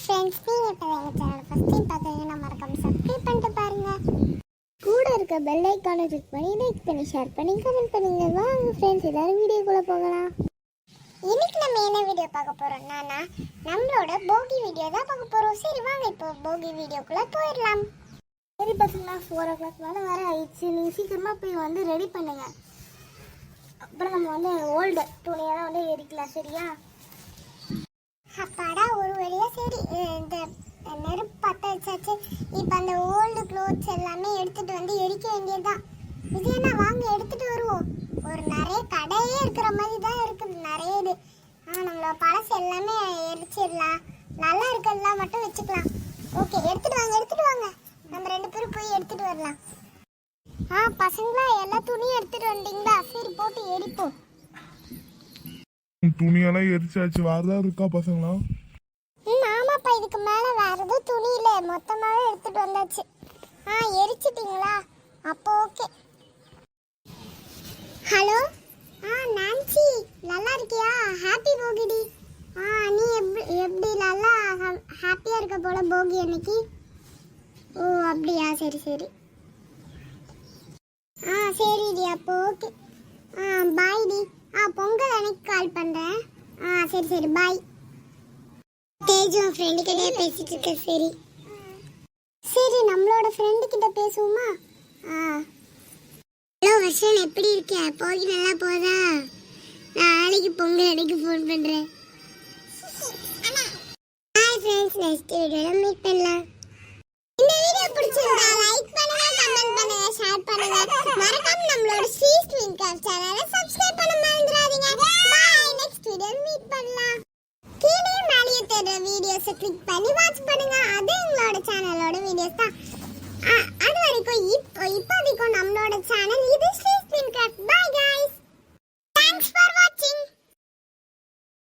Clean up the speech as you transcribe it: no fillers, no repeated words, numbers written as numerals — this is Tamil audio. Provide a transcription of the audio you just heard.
ஃப்ரெண்ட்ஸ், நீங்கள் இப்போ எங்கள் சேனல் ஃபஸ்ட் டைம் பார்த்தீங்கன்னா மறக்காம சப்ஸ்கிரைப் பண்ணிட்டு பாருங்கள். கூட இருக்க பெல் ஐக்கானை கிளிக் பண்ணி லைக் பண்ணி ஷேர் பண்ணி கமெண்ட் பண்ணுங்க. வாங்க ஃப்ரெண்ட்ஸ், எல்லாரும் வீடியோக்குள்ளே போகலாம். இன்னைக்கு நம்ம என்ன வீடியோ பார்க்க போகிறோம்னா நம்மளோட போகி வீடியோ தான் பார்க்க போகிறோம். சரி வாங்க இப்போ போகி வீடியோக்குள்ளே போயிடலாம். சரி பசங்களா, 4 o'clock மேலே வர ஆயிடுச்சு. நீங்கள் சீக்கிரமாக போய் வந்து ரெடி பண்ணுங்க. அப்புறம் நம்ம வந்து ஓல்டு துணியெல்லாம் வந்து எரிக்கலாம். சரியா? அப்பாடா, ஒரு வழியா சரி இந்த நெருப்பு பற்ற வச்சாச்சு. இப்போ அந்த ஓல்டு க்ளோத்ஸ் எல்லாமே எடுத்துட்டு வந்து எரிக்க வேண்டியதுதான். இது என்ன, வாங்க எடுத்துட்டு வருவோம். ஒரு நிறைய கடையே இருக்கிற மாதிரி தான் இருக்குது, நிறைய இது. நம்மளோட பழசு எல்லாமே எரிச்சிடலாம். நல்லா இருக்கிறதுலாம் மட்டும் வச்சுக்கலாம். ஓகே, எடுத்துட்டு வாங்க. நம்ம 2 பேரும் போய் எடுத்துட்டு வரலாம். பசங்களா, எல்லா துணியும் எடுத்துட்டு வந்தீங்களா? சரி, போட்டு எரிப்போம். துணியெல்லாம் எரிச்சாச்சு. வேறதா இருக்கா பசங்களா? ஆமாப்பா, இதுக்கு மேல வேற எதுவும் துணி இல்ல, மொத்தமாவே எடுத்துட்டு வந்தாச்சு. எரிச்சிட்டீங்களா? அப்போ ஓகே. ஹலோ, நான்சி, நல்லா இருக்கியா? ஹாப்பி போகிடி. நீ எப்படி நல்லா ஹாப்பியா இருக்க போல போகி அன்னைக்கு? ஓ அப்படியா, சரி சரிடி, அப்போ ஓகே. பாய் டி. பொங்கல் அன்னைக்கு கால் பண்றேன். சரி பாய். தேஜு ஃப்ரெண்டு கிட்டே பேசிட்டு இருக்க. சரி நம்மளோட ஃப்ரெண்டு கிட்ட பேசுவோமா? ஹலோ வர்ஷன், எப்படி இருக்க? போகி நல்லா போதா? நாளைக்கு பொங்கல் அன்னைக்கு ஃபோன் பண்றேன். ஹாய் ஃப்ரெண்ட்ஸ், நெக்ஸ்ட் வீடியோல மீட் பண்ணலாம். இந்த வீடியோ பிடிச்சிருந்தா லைக் பண்ணுங்க, கமெண்ட் பண்ணுங்க, ஷேர் பண்ணுங்க. மறக்காம நம்மளோட ஸ்வீட் வின் கிராஃப்ட் சேனலை சப்ஸ்கிரைப் பண்ண மறந்துடாதீங்க. பாய், நெக்ஸ்ட் வீடியோ மீட் பண்ணலாம். கீழே மேலே தெரிய வீடியோஸை கிளிக் பண்ணி வாட்ச் பண்ணுங்க. அது எங்களோட சேனலோட வீடியோஸ் தான்.